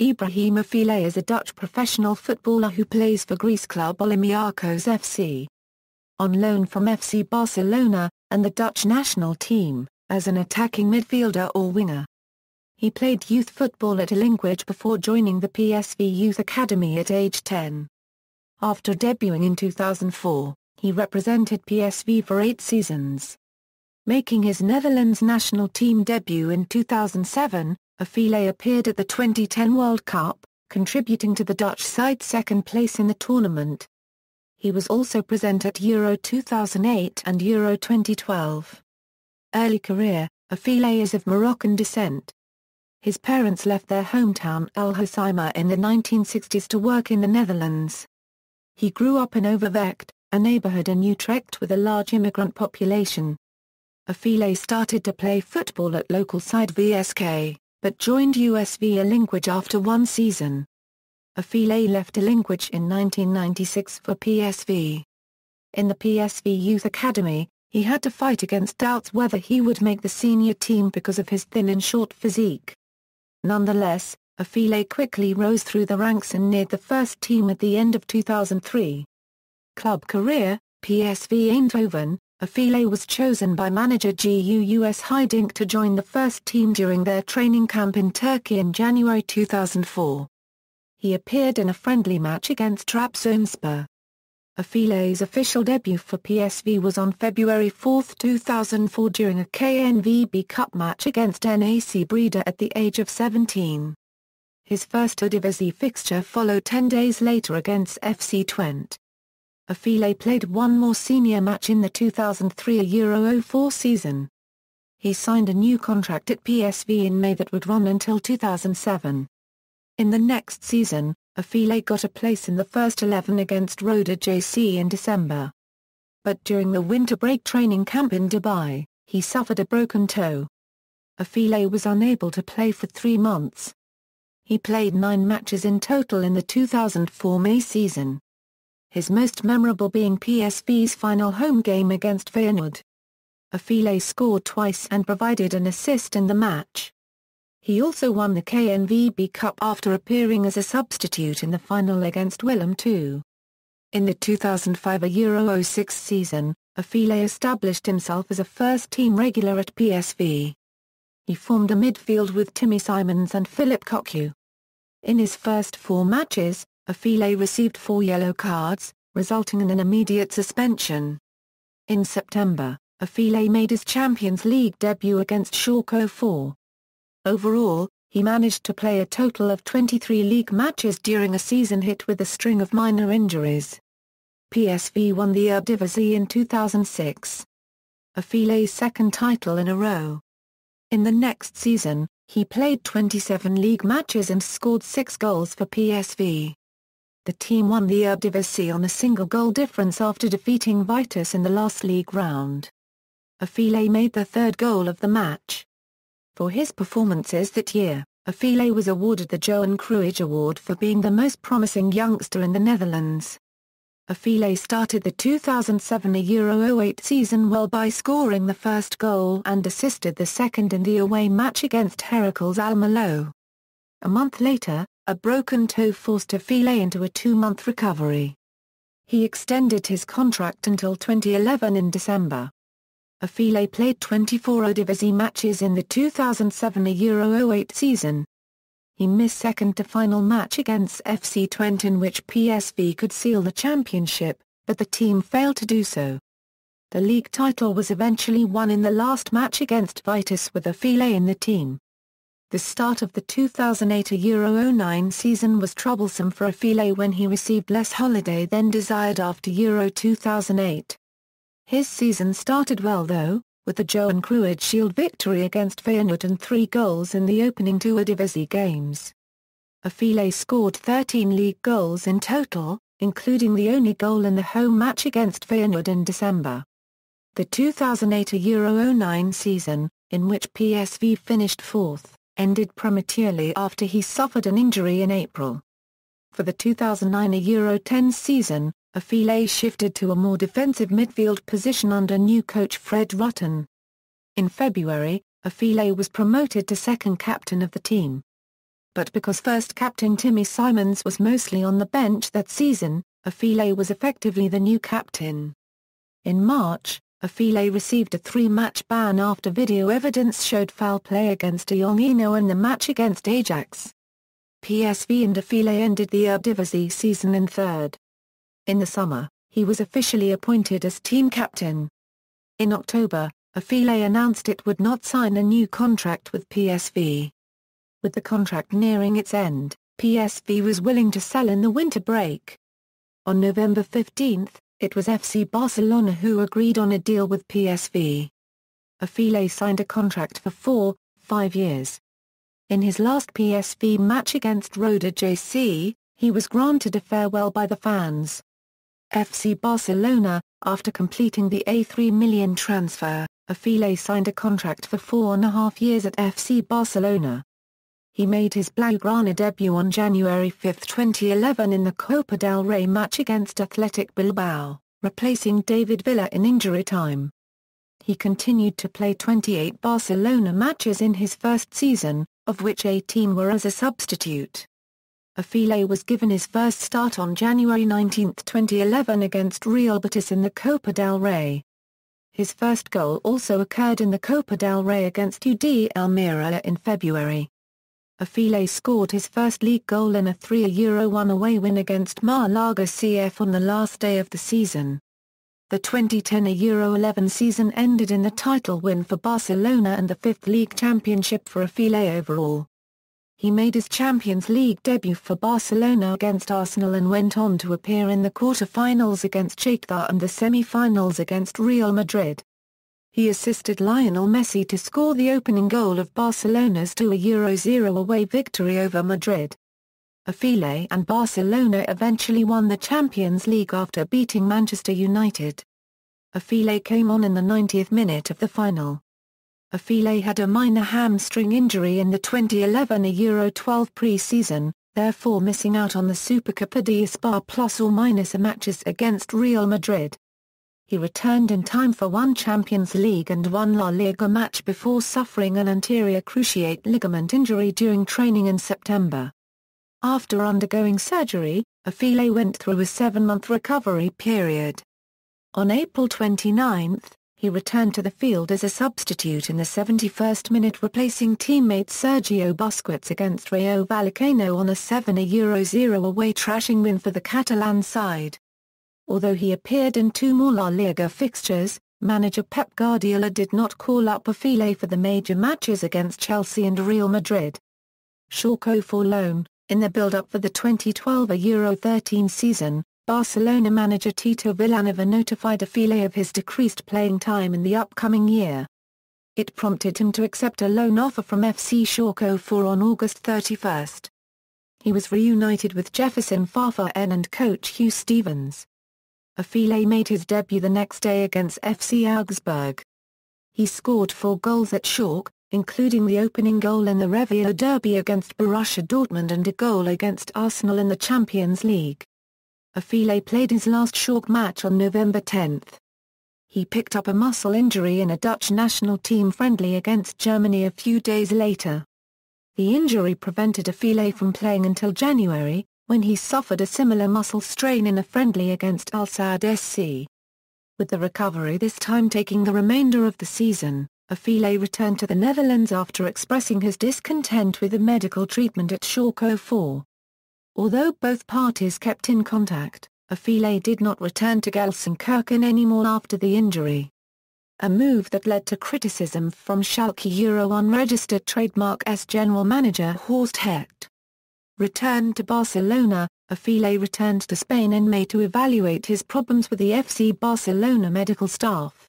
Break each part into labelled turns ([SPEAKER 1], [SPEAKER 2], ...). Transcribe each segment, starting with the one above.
[SPEAKER 1] Ibrahim Afellay is a Dutch professional footballer who plays for Greece club Olympiacos F.C. on loan from FC Barcelona, and the Dutch national team, as an attacking midfielder or winger. He played youth football at Elinkwijk before joining the PSV Youth Academy at age 10. After debuting in 2004, he represented PSV for 8 seasons. Making his Netherlands national team debut in 2007, Afellay appeared at the 2010 World Cup, contributing to the Dutch side's second place in the tournament. He was also present at Euro 2008 and Euro 2012. Early career: Afellay is of Moroccan descent. His parents left their hometown El Hoceima in the 1960s to work in the Netherlands. He grew up in Overvecht, a neighborhood in Utrecht with a large immigrant population. Afellay started to play football at local side VSK, but joined USV Elinkwijk after 1 season. Afellay left Elinkwijk in 1996 for PSV. In the PSV Youth Academy, he had to fight against doubts whether he would make the senior team because of his thin and short physique. Nonetheless, Afellay quickly rose through the ranks and neared the first team at the end of 2003. Club career: PSV Eindhoven. Afellay was chosen by manager Guus Hiddink to join the first team during their training camp in Turkey in January 2004. He appeared in a friendly match against Trabzonspor. Affellay's official debut for PSV was on February 4, 2004 during a KNVB Cup match against NAC Breda at the age of 17. His first Eredivisie fixture followed 10 days later against FC Twente. Afellay played one more senior match in the 2003 Euro 04 season. He signed a new contract at PSV in May that would run until 2007. In the next season, Afellay got a place in the first 11 against Roda JC in December. But during the winter break training camp in Dubai, he suffered a broken toe. Afellay was unable to play for 3 months. He played 9 matches in total in the 2004 May season, his most memorable being PSV's final home game against Feyenoord. Afellay scored twice and provided an assist in the match. He also won the KNVB Cup after appearing as a substitute in the final against Willem II. In the 2005 Euro 06 season, Afellay established himself as a first-team regular at PSV. He formed a midfield with Timmy Simons and Philip Cocu. In his first 4 matches, Afellay received 4 yellow cards, resulting in an immediate suspension. In September, Afellay made his Champions League debut against Schalke 04. Overall, he managed to play a total of 23 league matches during a season hit with a string of minor injuries. PSV won the Eredivisie in 2006. Affellay's second title in a row. In the next season, he played 27 league matches and scored 6 goals for PSV. The team won the Eredivisie on a single goal difference after defeating Vitesse in the last league round. Afellay made the 3rd goal of the match. For his performances that year, Afellay was awarded the Johan Cruijff Award for being the most promising youngster in the Netherlands. Afellay started the 2007 Euro 08 season well by scoring the first goal and assisted the second in the away match against Heracles Almelo. A month later, a broken toe forced Afellay into a 2-month recovery. He extended his contract until 2011 in December. Afellay played 24 Eredivisie matches in the 2007 Euro 08 season. He missed second-to-final match against FC Twente in which PSV could seal the championship, but the team failed to do so. The league title was eventually won in the last match against Vitesse with Afellay in the team. The start of the 2008 Euro 09 season was troublesome for Afellay when he received less holiday than desired after Euro 2008. His season started well though, with the Johan Cruijff Shield victory against Feyenoord and 3 goals in the opening 2 Eredivisie games. Afellay scored 13 league goals in total, including the only goal in the home match against Feyenoord in December. The 2008 Euro 09 season, in which PSV finished 4th, ended prematurely after he suffered an injury in April. For the 2009 Euro 10 season, Afellay shifted to a more defensive midfield position under new coach Fred Rutten. In February, Afellay was promoted to second captain of the team. but because first captain Timmy Simons was mostly on the bench that season, Afellay was effectively the new captain. In March, Afellay received a 3-match ban after video evidence showed foul play against De Jong in the match against Ajax. PSV and Afellay ended the Eredivisie season in third. In the summer, he was officially appointed as team captain. In October, Afellay announced it would not sign a new contract with PSV. With the contract nearing its end, PSV was willing to sell in the winter break. On November 15, it was FC Barcelona who agreed on a deal with PSV. Afellay signed a contract for 5 years. In his last PSV match against Roda JC, he was granted a farewell by the fans. FC Barcelona, after completing the A3 million transfer, Afellay signed a contract for 4.5 years at FC Barcelona. He made his Blaugrana debut on January 5, 2011 in the Copa del Rey match against Athletic Bilbao, replacing David Villa in injury time. He continued to play 28 Barcelona matches in his first season, of which 18 were as a substitute. Afellay was given his first start on January 19, 2011 against Real Betis in the Copa del Rey. His first goal also occurred in the Copa del Rey against UD Almeria in February. Afellay scored his first league goal in a 3-1 away win against Malaga CF on the last day of the season. The 2010-11 season ended in the title win for Barcelona and the 5th league championship for Afellay overall. He made his Champions League debut for Barcelona against Arsenal and went on to appear in the quarter-finals against Shakhtar and the semi-finals against Real Madrid. He assisted Lionel Messi to score the opening goal of Barcelona's 2-0 away victory over Madrid. Afellay and Barcelona eventually won the Champions League after beating Manchester United. Afellay came on in the 90th minute of the final. Afellay had a minor hamstring injury in the 2011 Euro 12 pre-season, therefore missing out on the Supercopa de España ± matches against Real Madrid. He returned in time for one Champions League and one La Liga match before suffering an anterior cruciate ligament injury during training in September. After undergoing surgery, Afellay went through a 7-month recovery period. On April 29, he returned to the field as a substitute in the 71st minute, replacing teammate Sergio Busquets against Rayo Vallecano on a 7-0 away thrashing win for the Catalan side. Although he appeared in 2 more La Liga fixtures, manager Pep Guardiola did not call up Afellay for the major matches against Chelsea and Real Madrid. Schalke for loan. In the build-up for the 2012 Euro 13 season, Barcelona manager Tito Vilanova notified Afellay of his decreased playing time in the upcoming year. It prompted him to accept a loan offer from FC Schalke 04 on August 31. He was reunited with Jefferson Farfan and coach Hugh Stevens. Afellay made his debut the next day against FC Augsburg. He scored 4 goals at Schalke, including the opening goal in the Revier Derby against Borussia Dortmund and a goal against Arsenal in the Champions League. Afellay played his last Schalke match on November 10. He picked up a muscle injury in a Dutch national team friendly against Germany a few days later. The injury prevented Afellay from playing until January, when he suffered a similar muscle strain in a friendly against Al Sadd SC. With the recovery this time taking the remainder of the season, Afellay returned to the Netherlands after expressing his discontent with the medical treatment at Schalke 04. Although both parties kept in contact, Afellay did not return to Gelsenkirchen anymore after the injury. A move that led to criticism from Schalke Euro unregistered trademark's general manager Horst Hecht. Returned to Barcelona, Afellay returned to Spain in May to evaluate his problems with the FC Barcelona medical staff.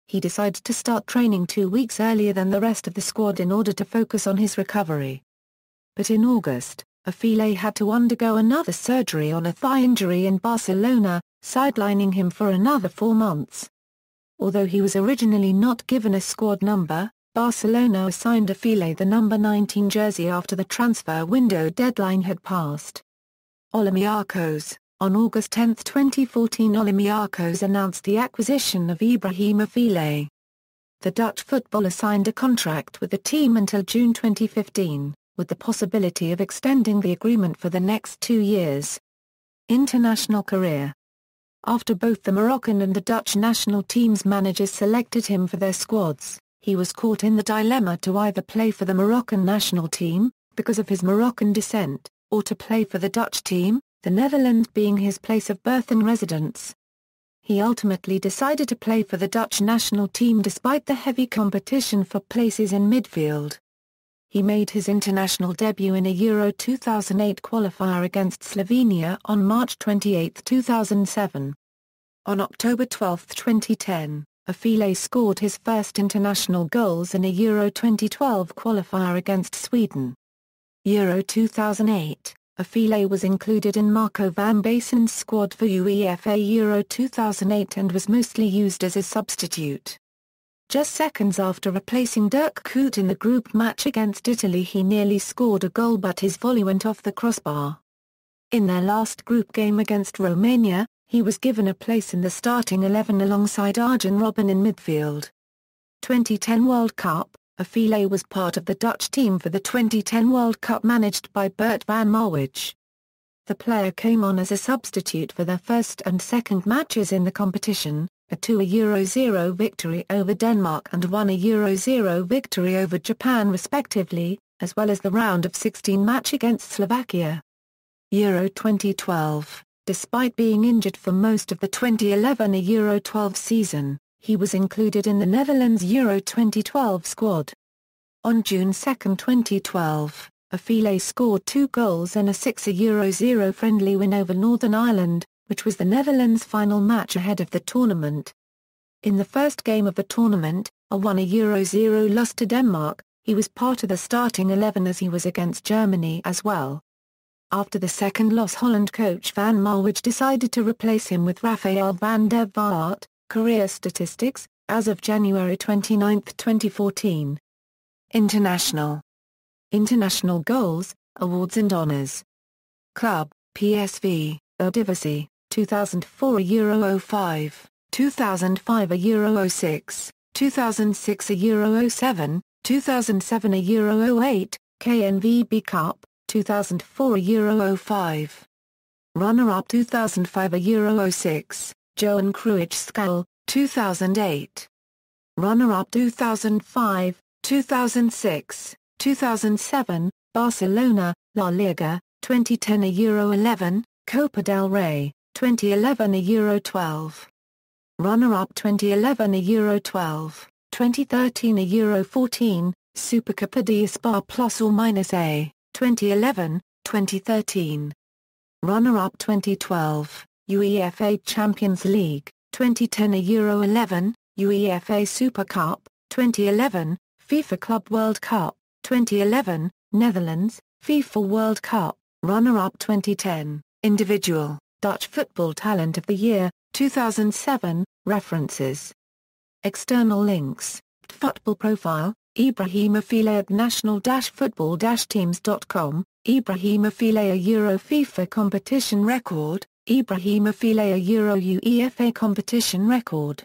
[SPEAKER 1] He decided to start training 2 weeks earlier than the rest of the squad in order to focus on his recovery. But in August, Afellay had to undergo another surgery on a thigh injury in Barcelona, sidelining him for another 4 months. Although he was originally not given a squad number, Barcelona assigned Afellay the number 19 jersey after the transfer window deadline had passed. Olympiacos. On August 10, 2014, Olympiacos announced the acquisition of Ibrahim Afellay. The Dutch footballer signed a contract with the team until June 2015, with the possibility of extending the agreement for the next 2 years. International career. After both the Moroccan and the Dutch national team's managers selected him for their squads, he was caught in the dilemma to either play for the Moroccan national team, because of his Moroccan descent, or to play for the Dutch team, the Netherlands being his place of birth and residence. He ultimately decided to play for the Dutch national team despite the heavy competition for places in midfield. He made his international debut in a Euro 2008 qualifier against Slovenia on March 28, 2007. On October 12, 2010, Afellay scored his first international goals in a Euro 2012 qualifier against Sweden. Euro 2008, Afellay was included in Marco van Basten's squad for UEFA Euro 2008 and was mostly used as a substitute. Just seconds after replacing Dirk Kuyt in the group match against Italy, he nearly scored a goal, but his volley went off the crossbar. In their last group game against Romania, he was given a place in the starting 11 alongside Arjen Robben in midfield. 2010 World Cup. Afellay was part of the Dutch team for the 2010 World Cup managed by Bert van Marwijk. The player came on as a substitute for their first and second matches in the competition, a 2-0 victory over Denmark and 1-0 victory over Japan respectively, as well as the round of 16 match against Slovakia. Euro 2012. Despite being injured for most of the 2011 Euro 12 season, he was included in the Netherlands Euro 2012 squad. On June 2, 2012, Afellay scored 2 goals in a 6-0 friendly win over Northern Ireland, which was the Netherlands' final match ahead of the tournament. In the first game of the tournament, a 1-0 loss to Denmark, he was part of the starting 11 as he was against Germany as well. After the second loss, Holland coach Van Marwijk decided to replace him with Rafael van der Vaart. Career statistics, as of January 29, 2014. International goals, awards and honours. Club, PSV, Eredivisie, 2004 Euro 05, 2005 Euro 06, 2006 Euro 07, 2007 Euro 08, KNVB Cup, 2004 Euro 05. Runner-up 2005 Euro 06. Johan Cruyff Skull, 2008. Runner-up 2005, 2006, 2007, Barcelona, La Liga, 2010 Euro 11, Copa del Rey, 2011 Euro 12. Runner-up 2011 Euro 12, 2013 Euro 14, Supercopa de Espanha +or-A, 2011, 2013. Runner-up 2012. UEFA Champions League, 2010 Euro 11, UEFA Super Cup, 2011, FIFA Club World Cup, 2011, Netherlands, FIFA World Cup, runner-up 2010, individual, Dutch Football Talent of the Year, 2007, references. External links, Football Profile, Ibrahim Afellay at national-football-teams.com, Ibrahim Afellay a Euro FIFA competition record, Ibrahim Afellay a Euro UEFA competition record.